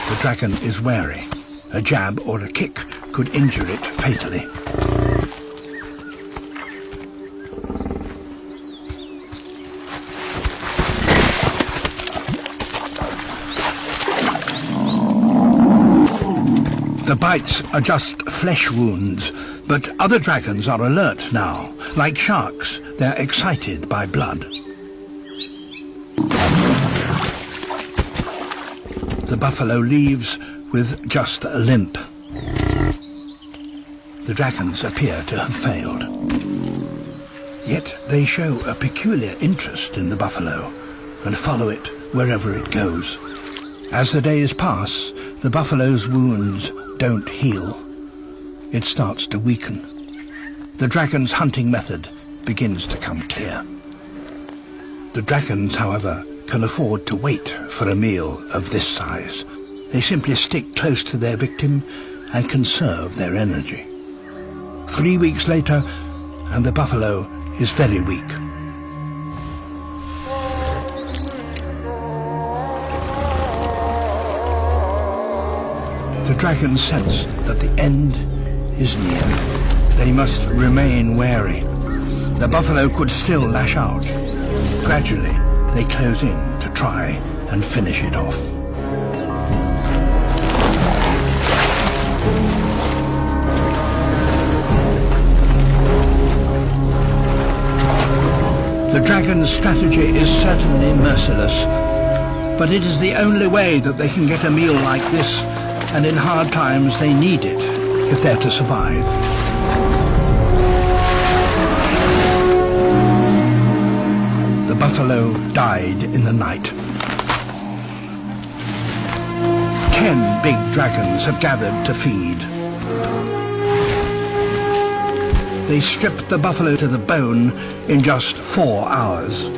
The dragon is wary. A jab or a kick could injure it fatally. The bites are just flesh wounds, but other dragons are alert now. Like sharks, they're excited by blood. The buffalo leaves with just a limp. The dragons appear to have failed. Yet they show a peculiar interest in the buffalo and follow it wherever it goes. As the days pass, the buffalo's wounds don't heal. It starts to weaken. The dragon's hunting method begins to come clear. The dragons, however, can afford to wait for a meal of this size. They simply stick close to their victim and conserve their energy. 3 weeks later, and the buffalo is very weak. The dragons sense that the end is near. They must remain wary. The buffalo could still lash out. Gradually, they close in to try and finish it off. The dragon's strategy is certainly merciless, but it is the only way that they can get a meal like this, and in hard times they need it if they're to survive. The buffalo died in the night. 10 big dragons have gathered to feed. They stripped the buffalo to the bone in just 4 hours.